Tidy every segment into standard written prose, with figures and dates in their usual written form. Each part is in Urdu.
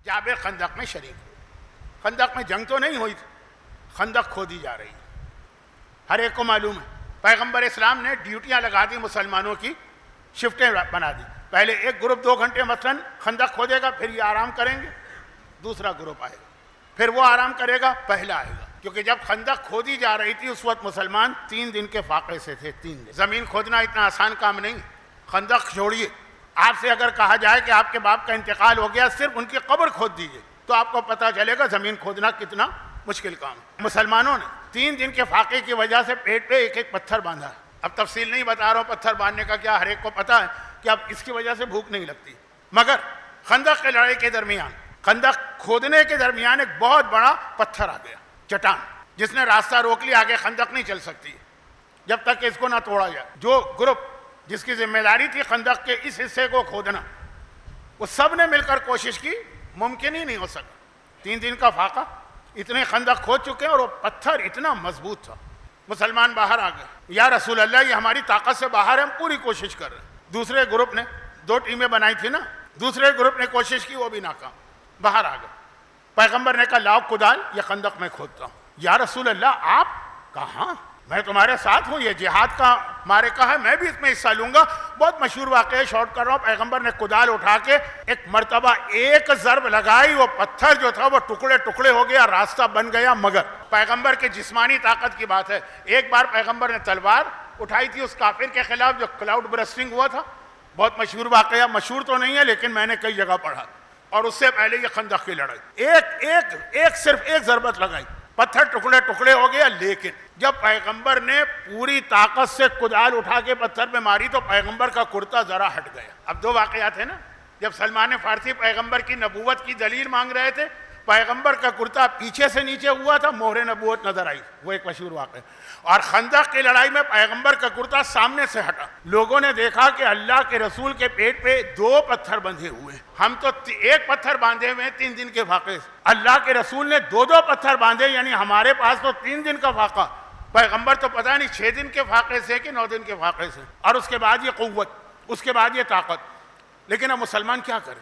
جابر خندق میں شریک ہوئے. خندق میں جنگ تو نہیں ہوئی تھی, خندق کھودی جا رہی ہے. ہر ایک کو معلوم ہے پیغمبر اسلام نے ڈیوٹیاں لگا دی, مسلمانوں کی شفٹیں بنا دی. پہلے ایک گروپ 2 گھنٹے مثلاً خندق کھودے گا, پھر یہ آرام کریں گے, دوسرا گروپ آئے گا, پھر وہ آرام کرے گا, پہلا آئے گا. کیونکہ جب خندق کھودی جا رہی تھی اس وقت مسلمان 3 دن کے فاقے سے تھے. 3 دن. زمین کھودنا اتنا آسان کام نہیں. خندق چھوڑیے, آپ سے اگر کہا جائے کہ آپ کے باپ کا انتقال ہو گیا, صرف ان کی قبر کھود دیجیے تو آپ کو پتہ چلے گا زمین کھودنا کتنا مشکل کام ہے. مسلمانوں نے 3 دن کے فاقے کی وجہ سے پیٹ پہ ایک ایک پتھر باندھا. اب تفصیل نہیں بتا رہا ہوں پتھر باندھنے کا کیا, ہر ایک کو پتہ ہے کہ اب اس کی وجہ سے بھوک نہیں لگتی. مگر خندق کی لڑائی کے درمیان, خندق کھودنے کے درمیان ایک بہت بڑا پتھر آ گیا, چٹان, جس نے راستہ روک لیا. آگے خندق نہیں چل سکتی جب تک کہ اس کو نہ توڑا جائے. جو گروپ جس کی ذمہ داری تھی خندق کے اس حصے کو کھودنا, وہ سب نے مل کر کوشش کی, ممکن ہی نہیں ہو سکا. 3 دن کا فاقہ, اتنے خندق کھود چکے ہیں اور وہ پتھر اتنا مضبوط تھا. مسلمان باہر آ گئے, یا رسول اللہ یہ ہماری طاقت سے باہر ہے, ہم پوری کوشش کر رہے ہیں. دوسرے گروپ نے 2 ٹیمیں بنائی تھی نا, دوسرے گروپ نے کوشش کی, وہ بھی ناکام, باہر آ گئے. پیغمبر نے کہا لاؤ کدال, یہ خندق میں کھودتا ہوں. یا رسول اللہ آپ کہاں, میں تمہارے ساتھ ہوں, یہ جہاد کا معرکہ ہے, میں بھی اس میں حصہ لوں گا. بہت مشہور واقعہ, شارٹ کر رہا ہوں. پیغمبر نے کدال اٹھا کے ایک مرتبہ ایک ضرب لگائی, وہ پتھر جو تھا وہ ٹکڑے ٹکڑے ہو گیا, راستہ بن گیا. مگر پیغمبر کے جسمانی طاقت کی بات ہے. ایک بار پیغمبر نے تلوار اٹھائی تھی اس کافر کے خلاف جو کلاؤڈ برسٹنگ ہوا تھا, بہت مشہور واقعہ, مشہور تو نہیں ہے لیکن میں نے کئی جگہ پڑھا. اور اس سے پہلے یہ خندق کی لڑائی, صرف ایک ضربت لگائی, پتھر ٹکڑے ٹکڑے ہو گیا. لیکن جب پیغمبر نے پوری طاقت سے کدال اٹھا کے پتھر پہ ماری تو پیغمبر کا کرتا ذرا ہٹ گیا. اب 2 واقعات ہیں نا. جب سلمان فارسی پیغمبر کی نبوت کی دلیل مانگ رہے تھے, پیغمبر کا کرتا پیچھے سے نیچے ہوا تھا, مہر نبوت نظر آئی, وہ ایک مشہور واقعہ. اور خندق کی لڑائی میں پیغمبر کا کرتا سامنے سے ہٹا. لوگوں نے دیکھا کہ اللہ کے رسول کے پیٹ پہ 2 پتھر بندھے ہوئے, ہم تو 1 پتھر باندھے ہوئے 3 دن کے فاقے سے, اللہ کے رسول نے 2 پتھر باندھے, یعنی ہمارے پاس تو 3 دن کا فاقہ, پیغمبر تو پتہ نہیں 6 دن کے فاقے سے کہ 9 دن کے فاقے سے. اور اس کے بعد یہ قوت, اس کے بعد یہ طاقت. لیکن اب مسلمان کیا کرے,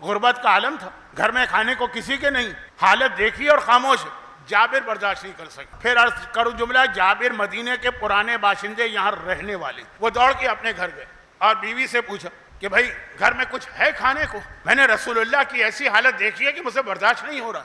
غربت کا عالم تھا, گھر میں کھانے کو کسی کے نہیں, حالت دیکھی اور خاموش. جابر برداشت نہیں کر سکے. پھر عرض کروں جملہ, جابر مدینے کے پرانے باشندے, یہاں رہنے والے, وہ دوڑ کے اپنے گھر گئے اور بیوی سے پوچھا کہ بھائی گھر میں کچھ ہے کھانے کو, میں نے رسول اللہ کی ایسی حالت دیکھی ہے کہ مجھے برداشت نہیں ہو رہا.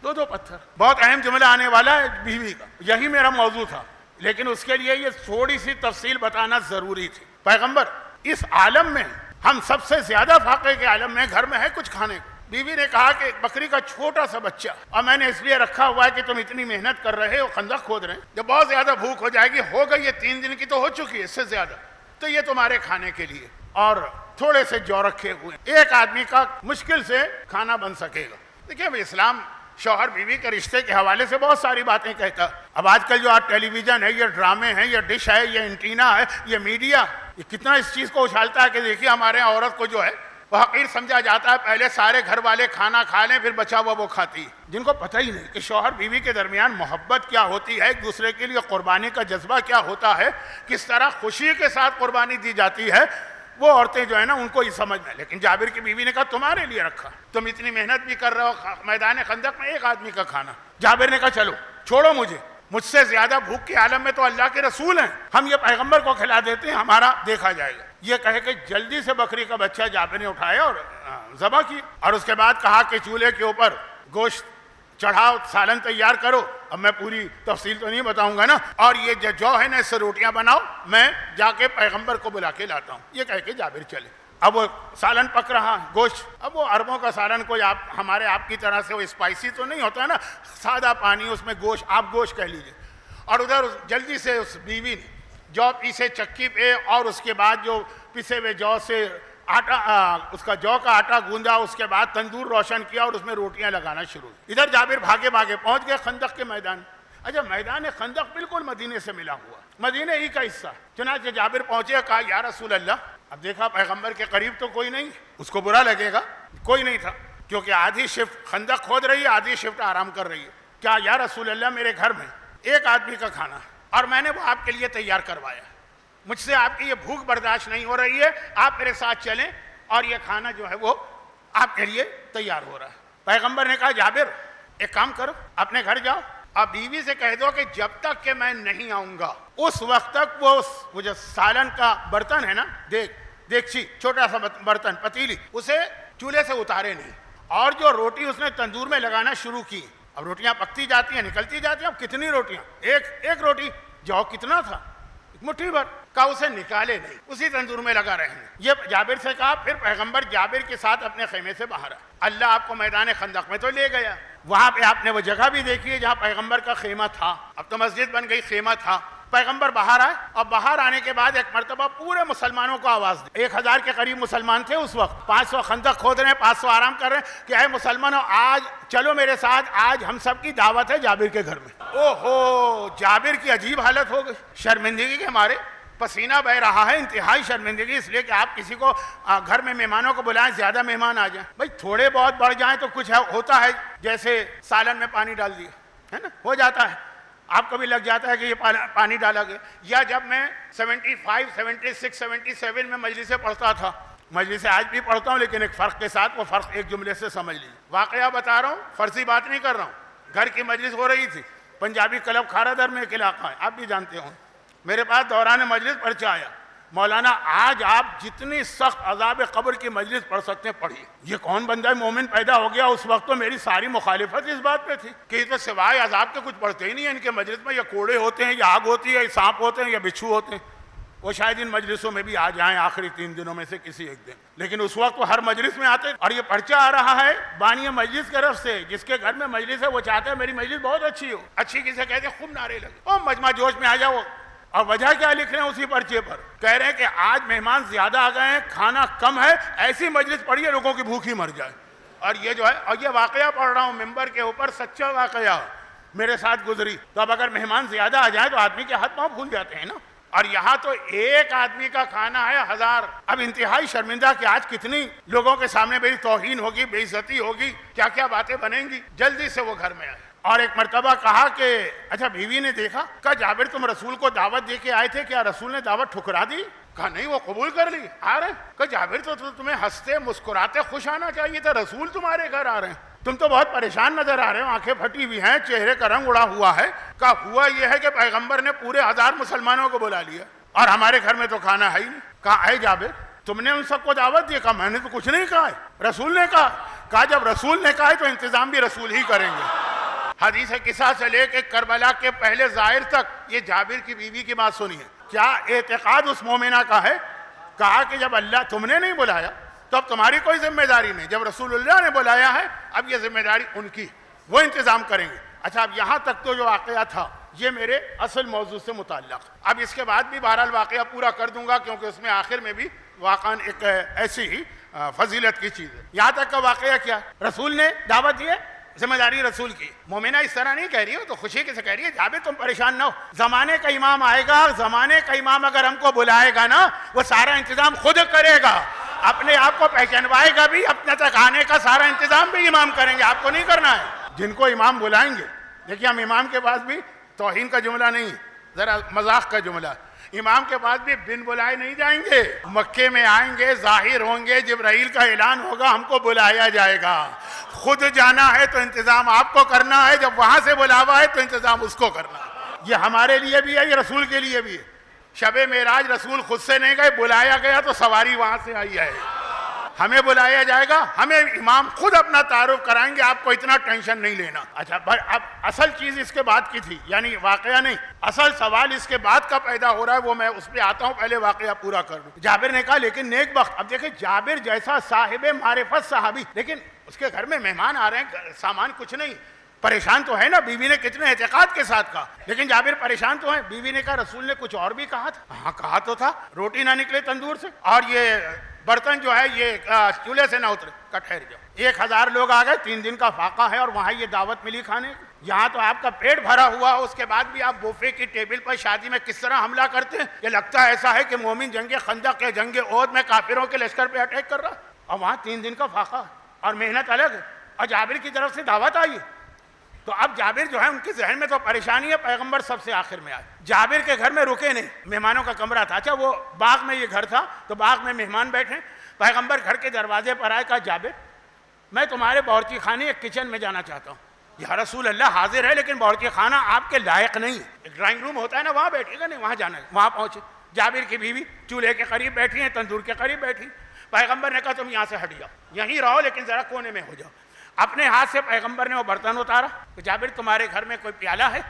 2 پتھر. بہت اہم جملہ آنے والا ہے بیوی کا, یہی میرا موضوع تھا, لیکن اس کے لیے یہ تھوڑی سی تفصیل بتانا ضروری تھی. پیغمبر اس عالم میں, ہم سب سے زیادہ فاقے کے عالم میں, گھر میں ہے کچھ کھانے کو. بیوی نے کہا کہ بکری کا چھوٹا سا بچہ, اور میں نے اس لیے رکھا ہوا ہے کہ تم اتنی محنت کر رہے ہو, خندق کھود رہے ہیں, جب بہت زیادہ بھوک ہو جائے گی, ہو گئی یہ 3 دن کی تو ہو چکی ہے, اس سے زیادہ, تو یہ تمہارے کھانے کے لیے. اور تھوڑے سے جو رکھے ہوئے, ایک آدمی کا مشکل سے کھانا بن سکے گا. دیکھیں اسلام شوہر بیوی کے رشتے کے حوالے سے بہت ساری باتیں کہتا. اب آج کل جو ٹیلی ویژن ہے, یہ ڈرامے ہیں, یہ ڈش ہے, یہ انٹینا ہے, یہ میڈیا, یہ کتنا اس چیز کو اچھالتا ہے کہ دیکھیے ہمارے یہاں عورت کو جو ہے وہ حقیر سمجھا جاتا ہے. پہلے سارے گھر والے کھانا کھا لیں, پھر بچا ہوا وہ کھاتی, جن کو پتہ ہی نہیں کہ شوہر بیوی کے درمیان محبت کیا ہوتی ہے, ایک دوسرے کے لیے قربانی کا جذبہ کیا ہوتا ہے, کس طرح خوشی کے ساتھ قربانی دی جاتی ہے. وہ عورتیں جو ہے نا ان کو یہ سمجھ میں. لیکن جابر کی بیوی نے کہا تمہارے لیے رکھا, تم اتنی محنت بھی کر رہے ہو, میدان خندق میں 1 آدمی کا کھانا. جابر نے کہا چلو چھوڑو مجھ سے زیادہ بھوک کے عالم میں تو اللہ کے رسول ہیں, ہم یہ پیغمبر کو کھلا دیتے ہیں, ہمارا دیکھا جائے گا. یہ کہے کہ جلدی سے بکری کا بچہ جابر نے اٹھایا اور ذبح کی, اور اس کے بعد کہا کہ چولہے کے اوپر گوشت چڑھاؤ, سالن تیار کرو. اب میں پوری تفصیل تو نہیں بتاؤں گا نا. اور یہ جو ہے نا, اس سے روٹیاں بناؤ, میں جا کے پیغمبر کو بلا کے لاتا ہوں. یہ کہہ کے جابر چلے. اب وہ سالن پک رہا گوشت, اب وہ عربوں کا سالن کوئی ہمارے آپ کی طرح سے وہ اسپائسی تو نہیں ہوتا ہے نا, سادہ پانی, اس میں گوشت, آپ گوشت کہہ لیجیے. اور ادھر جلدی سے اس بیوی نے جو پیسے چکی پہ, اور اس کے بعد جو پسے ہوئے جو سے آٹا, اس کا جو کا آٹا گوندا, اس کے بعد تندور روشن کیا اور اس میں روٹیاں لگانا شروع. ادھر جابر بھاگے پہنچ گئے خندق کے میدان. اچھا, میدان خندق بالکل مدینے سے ملا ہوا, مدینے ہی کا حصہ. چنانچہ جابر پہنچے, کہا یا رسول اللہ, اب دیکھا پیغمبر کے قریب تو کوئی نہیں, اس کو برا لگے گا, کوئی نہیں تھا, کیونکہ آدھی شفٹ خندق کھود رہی ہے, آدھی شفٹ آرام کر رہی ہے. کیا یا رسول اللہ, میرے گھر میں 1 آدمی کا کھانا, اور میں نے وہ آپ کے لیے تیار کروایا, مجھ سے آپ کی یہ بھوک برداشت نہیں ہو رہی ہے, آپ میرے ساتھ چلیں اور یہ کھانا جو ہے وہ آپ کے لیے تیار ہو رہا ہے. پیغمبر نے کہا جابر ایک کام کرو، اپنے گھر جاؤ، اب بیوی سے کہہ دو کہ جب تک کہ میں نہیں آؤں گا اس وقت تک وہ جو سالن کا برتن ہے نا، دیگچی، چھوٹا سا برتن، پتیلی، اسے چولہے سے اتارے نہیں، اور جو روٹی اس نے تندور میں لگانا شروع کی، اب روٹیاں پکتی جاتی ہیں، نکلتی جاتی ہیں، اب کتنی روٹیاں، ایک روٹی، جو کتنا تھا، مٹھی بھر کا، اسے نکالے نہیں، اسی تندور میں لگا رہے ہیں۔ یہ جابر سے کہا، پھر پیغمبر جابر کے ساتھ اپنے خیمے سے باہر آئے۔ اللہ آپ کو میدان خندق میں تو لے گیا، وہاں پہ آپ نے وہ جگہ بھی دیکھی ہے جہاں پیغمبر کا خیمہ تھا، اب تو مسجد بن گئی، خیمہ تھا۔ پیغمبر باہر آئے، اور باہر آنے کے بعد ایک مرتبہ پورے مسلمانوں کو آواز دی، 1000 کے قریب مسلمان تھے اس وقت، 500 خندق کھود رہے ہیں، 500 آرام کر رہے ہیں کہ اے مسلمانوں آج چلو میرے ساتھ، آج ہم سب کی دعوت ہے جابر کے گھر میں۔ اوہو، جابر کی عجیب حالت ہو گئی، شرمندگی کے مارے پسینہ بہ رہا ہے، انتہائی شرمندگی، اس لیے کہ آپ کسی کو گھر میں مہمانوں کو بلائیں، زیادہ مہمان آ جائیں، بھائی تھوڑے بہت بڑھ جائیں تو کچھ ہوتا ہے، جیسے سالن میں پانی ڈال دیا ہے نا، ہو جاتا ہے، آپ کو بھی لگ جاتا ہے کہ یہ پانی ڈالا گیا۔ یا جب میں 75 76 77 میں مجلس سے پڑھتا تھا، مجلس سے آج بھی پڑھتا ہوں، لیکن ایک فرق کے ساتھ، وہ فرق ایک جملے سے سمجھ لیجیے، واقعہ بتا رہا ہوں، فرضی بات نہیں کر رہا ہوں۔ گھر کی مجلس ہو رہی تھی، پنجابی کلب کھارا در میں ایک علاقہ ہے، آپ بھی جانتے ہوں، میرے پاس دوران مجلس پرچہ آیا، مولانا آج آپ جتنی سخت عذاب قبر کی مجلس پڑھ سکتے ہیں پڑھیے۔ یہ کون بندہ مومن پیدا ہو گیا؟ اس وقت تو میری ساری مخالفت اس بات پہ تھی کہ یہ تو سوائے عذاب کے کچھ پڑھتے ہی نہیں ہیں ان کے مجلس میں، یا کوڑے ہوتے ہیں، یا آگ ہوتی ہے، یا سانپ ہوتے ہیں، یا بچھو ہوتے ہیں۔ وہ شاید ان مجلسوں میں بھی آ جائیں آخری 3 دنوں میں سے کسی ایک دن، لیکن اس وقت وہ ہر مجلس میں آتے۔ اور یہ پرچہ آ رہا ہے بانی مجلس کی طرف سے، جس کے گھر میں مجلس ہے وہ چاہتا ہے میری مجلس بہت اچھی ہو، اچھی کسے کہتے ہیں، خوب نعرے لگے، او مجمع جوش میں آ جاؤ۔ اور وجہ کیا لکھ رہے ہیں اسی پرچے پر؟ کہہ رہے ہیں کہ آج مہمان زیادہ آ گئے ہیں، کھانا کم ہے، ایسی مجلس پڑھیے لوگوں کی بھوک ہی مر جائے۔ اور یہ جو ہے، اور یہ واقعہ پڑھ رہا ہوں ممبر کے اوپر، سچا واقعہ میرے ساتھ گزری۔ تو اب اگر مہمان زیادہ آ جائیں تو آدمی کے ہاتھ پاؤں پھول جاتے ہیں نا، اور یہاں تو ایک آدمی کا کھانا ہے 1000۔ اب انتہائی شرمندہ کہ آج کتنی لوگوں کے سامنے میری توہین ہوگی، بے عزتی ہوگی، کیا کیا باتیں بنیں گی۔ جلدی سے وہ گھر میں آئے، اور ایک مرتبہ کہا کہ اچھا بیوی نے دیکھا، کہا جابر تم رسول کو دعوت دے کے آئے تھے، کیا رسول نے دعوت ٹھکرا دی؟ کہا نہیں، وہ قبول کر لی، آ رہے۔ کہا جابر تو تمہیں ہنستے مسکراتے خوش آنا چاہیے تھا، رسول تمہارے گھر آ رہے ہیں، تم تو بہت پریشان نظر آ رہے ہو، آنکھیں پھٹی ہوئی ہیں، چہرے کا رنگ اڑا ہوا ہے۔ کہا ہوا یہ ہے کہ پیغمبر نے پورے 1000 مسلمانوں کو بلا لیا اور ہمارے گھر میں تو کھانا ہے ہی نہیں۔ کہا اے جابر تم نے ان سب کو دعوت دی؟ کہا میں نے تو کچھ نہیں کہا ہے، رسول نے کہا۔ کہا جب رسول نے کہا ہے تو انتظام بھی رسول ہی کریں گے۔ حدیث قصہ سے لے کے کربلا کے پہلے ظاہر تک یہ جابر کی بیوی کی بات سنی ہے، کیا اعتقاد اس مومنہ کا ہے۔ کہا کہ جب اللہ تم نے نہیں بلایا تو اب تمہاری کوئی ذمہ داری نہیں، جب رسول اللہ نے بلایا ہے اب یہ ذمہ داری ان کی، وہ انتظام کریں گے۔ اچھا اب یہاں تک تو جو واقعہ تھا یہ میرے اصل موضوع سے متعلق، اب اس کے بعد بھی بہرحال واقعہ پورا کر دوں گا کیونکہ اس میں آخر میں بھی واقعاً ایک ایسی ہی فضیلت کی چیز ہے۔ یہاں تک کا واقعہ کیا، رسول نے دعوت دی ہے، ذمہ داری رسول کی۔ مومنہ اس طرح نہیں کہہ رہی ہو تو خوشی سے کہہ رہی ہے جابر تم پریشان نہ ہو، زمانے کا امام آئے گا، زمانے کا امام اگر ہم کو بلائے گا نا وہ سارا انتظام خود کرے گا، اپنے آپ کو پہچانوائے گا بھی، اپنے تک آنے کا سارا انتظام بھی امام کریں گے، آپ کو نہیں کرنا ہے۔ جن کو امام بلائیں گے، دیکھیے ہم امام کے پاس بھی توہین کا جملہ نہیں، ذرا مذاق کا جملہ، امام کے پاس بھی بن بلائے نہیں جائیں گے، مکے میں آئیں گے، ظاہر ہوں گے، جبرائیل کا اعلان ہوگا، ہم کو بلایا جائے گا، خود جانا ہے تو انتظام آپ کو کرنا ہے، جب وہاں سے بلاوا ہے تو انتظام اس کو کرنا ہے۔ یہ ہمارے لیے بھی ہے، یہ رسول کے لیے بھی ہے۔ شب معراج رسول خود سے نہیں گئے، بلایا گیا تو سواری وہاں سے آئی ہے، ہمیں بلایا جائے گا، ہمیں امام خود اپنا تعارف کرائیں گے، آپ کو اتنا ٹینشن نہیں لینا۔ اچھا اب اصل چیز اس کے بعد کی تھی، یعنی واقعہ نہیں، اصل سوال اس کے بعد کا پیدا ہو رہا ہے، وہ میں اس پہ آتا ہوں، پہلے واقعہ پورا کر لوں۔ جابر نے کہا لیکن نیک بخت، اب دیکھیں جابر جیسا صاحب معرفت صحابی، لیکن اس کے گھر میں مہمان آ رہے ہیں، سامان کچھ نہیں، پریشان تو ہے نا، بیوی نے کتنے اعتقاد کے ساتھ کہا، لیکن جابر پریشان تو ہے۔ بیوی نے کہا رسول نے کچھ اور بھی کہا تھا؟ ہاں کہا تو تھا، روٹی نہ نکلے تندور سے، اور یہ برتن جو ہے یہ چولہے سے نہ اترے۔ کا ٹھہر جاؤ، 1000 لوگ آ گئے، 3 دن کا فاقہ ہے اور وہاں یہ دعوت ملی کھانے، یہاں تو آپ کا پیٹ بھرا ہوا ہو، اس کے بعد بھی آپ بوفے کی ٹیبل پر شادی میں کس طرح حملہ کرتے ہیں؟ یہ لگتا ہے ایسا ہے کہ مومن جنگ خندق یا جنگ احد میں کافروں کے لشکر پہ اٹیک کر رہا، اور وہاں 3 دن کا فاقہ اور محنت الگ ہے، اور جابر کی طرف سے دعوت آئی ہے۔ تو اب جابر جو ہے ان کے ذہن میں تو پریشانی ہے، پیغمبر سب سے آخر میں آئے، جابر کے گھر میں رکے نہیں، مہمانوں کا کمرہ تھا، اچھا وہ باغ میں یہ گھر تھا تو باغ میں مہمان بیٹھے، پیغمبر گھر کے دروازے پر آئے، کہا جابر میں تمہارے باورچی خانے ایک کچن میں جانا چاہتا ہوں. یا رسول اللہ حاضر ہے لیکن باورچی خانہ آپ کے لائق نہیں. ایک ڈرائنگ روم ہوتا ہے نا, وہاں بیٹھے گا نہیں, وہاں جانا ہے. وہاں پہنچے, جابر کی بیوی چولہے کے قریب بیٹھی ہیں, تندور کے قریب بیٹھی. پیغمبر نے کہا تم یہاں سے ہٹ جاؤ, یہیں رہو لیکن ذرا کونے میں ہو جاؤ. اپنے ہاتھ سے پیغمبر نے وہ برتن اتارا. کہ جابر تمہارے گھر میں کوئی پیالہ ہے؟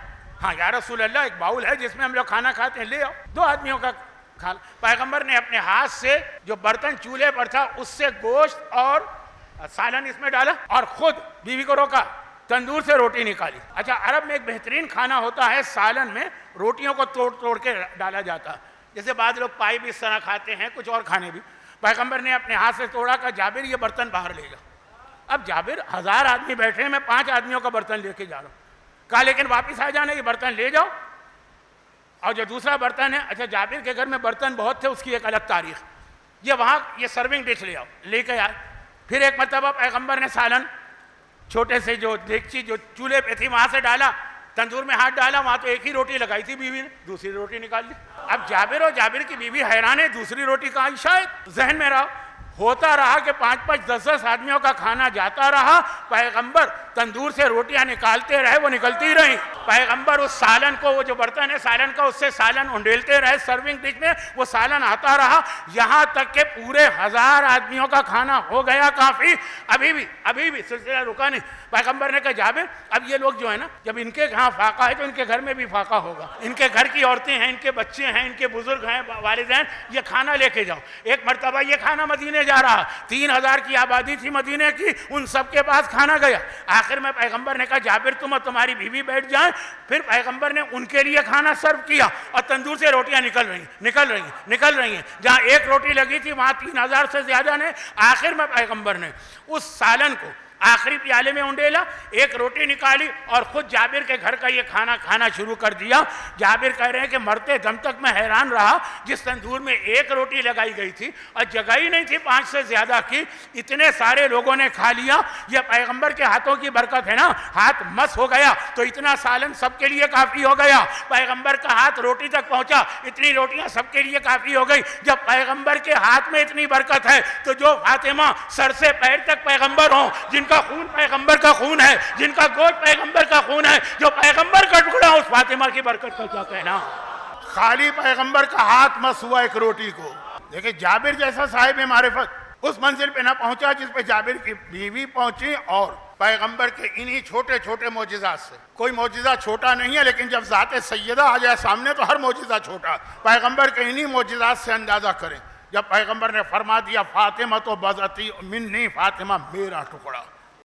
ہاں یا رسول اللہ ایک باؤل ہے جس میں ہم لوگ کھانا کھاتے ہیں, لے آؤ. 2 آدمیوں کا کھانا. پیغمبر نے اپنے ہاتھ سے جو برتن چولہے پر تھا اس سے گوشت اور سالن اس میں ڈالا اور خود بیوی کو روکا, تندور سے روٹی نکالی. اچھا, عرب میں ایک بہترین کھانا ہوتا ہے, سالن میں روٹیوں کو توڑ توڑ کے ڈالا جاتا ہے. جیسے بعض لوگ پائی بھی اس طرح کھاتے ہیں, کچھ اور کھانے بھی. پیغمبر نے اپنے ہاتھ سے توڑا, کہ جابر یہ برتن باہر لے جاؤ. اب جابر 1000 آدمی بیٹھے ہیں, میں 5 آدمیوں کا برتن لے کے جا رہا ہوں. کہا لیکن واپس آ جانا, یہ برتن لے جاؤ. اور جو دوسرا برتن ہے, اچھا جابر کے گھر میں برتن بہت تھے, اس کی ایک الگ تاریخ. یہ وہاں یہ سرونگ ڈش لے آؤ, لے کے آئے. پھر ایک مرتبہ پیغمبر نے سالن چھوٹے سے جو دیگچی جو چولہے پہ تھی وہاں سے ڈالا, تندور میں ہاتھ ڈالا, وہاں تو ایک ہی روٹی لگائی تھی بیوی نے, دوسری روٹی نکال لی. اب جابر اور جابر کی بیوی حیران ہے, دوسری روٹی کہاں؟ شاید ذہن میں رہا. ہوتا رہا کہ 5-5 10-10 آدمیوں کا کھانا جاتا رہا. پیغمبر تندور سے روٹیاں نکالتے رہے, وہ نکلتی رہیں. پیغمبر اس سالن کو, وہ جو برتن ہے سالن کا, اس سے سالن انڈیلتے رہے سرونگ ڈش میں, وہ سالن آتا رہا یہاں تک کہ پورے 1000 آدمیوں کا کھانا ہو گیا کافی. ابھی بھی سلسلہ رکا نہیں. پیغمبر نے کہا جابر اب یہ لوگ جو ہے نا, جب ان کے یہاں فاقہ ہے تو ان کے گھر میں بھی فاقہ ہوگا. ان کے گھر کی عورتیں ہیں, ان کے بچے ہیں, ان کے بزرگ ہیں, والدین, یہ کھانا لے کے جاؤ. ایک مرتبہ یہ کھانا مدینے جا رہا, 3000 کی آبادی تھی مدینے کی, ان سب کے پاس کھانا گیا. آخر میں پیغمبر نے کہا جابر تم اور تمہاری بیوی بیٹھ جائیں. پھر پیغمبر نے ان کے لیے کھانا سرو کیا اور تندور سے روٹیاں نکل رہی ہیں. جہاں ایک روٹی لگی تھی وہاں 3000 سے زیادہ نے. آخر میں پیغمبر نے اس سالن کو آخری پیالے میں انڈیلا, ایک روٹی نکالی اور خود جابر کے گھر کا یہ کھانا کھانا شروع کر دیا. جابر کہہ رہے ہیں کہ مرتے دم تک میں حیران رہا, جس تندور میں ایک روٹی لگائی گئی تھی اور جگہ ہی نہیں تھی 5 سے زیادہ کی, اتنے سارے لوگوں نے کھا لیا. یہ پیغمبر کے ہاتھوں کی برکت ہے نا, ہاتھ مس ہو گیا تو اتنا سالن سب کے لیے کافی ہو گیا. پیغمبر کا ہاتھ روٹی تک پہنچا, اتنی روٹیاں سب کے لیے کافی ہو گئی. جب پیغمبر کے ہاتھ میں اتنی برکت ہے تو جو فاطمہ سر سے پیر تک پیغمبر ہوں, جن کا خون پیغمبر کا خون ہے, جن کا گوشت پیغمبر کا خون ہے, جو پیغمبر کا ٹکڑا, اس فاطمہ کی برکت کا کیا کہنا. خالی پیغمبر کا ہاتھ مس ہوا ایک روٹی کو. دیکھیں جابر جیسا صاحب معرفت اس منزل پہ نہ پہنچا جس پہ جابر کی بیوی پہنچی. اور پیغمبر کے انہی چھوٹے چھوٹے معجزات سے, کوئی معجزہ چھوٹا نہیں ہے لیکن جب ذات سیدہ آ جائے سامنے تو ہر معجزہ چھوٹا. پیغمبر کے انہی معجزات سے اندازہ کریں. جب پیغمبر نے فرما دیا فاطمہ تو بذاتی منی, فاطمہ میرا ٹکڑا,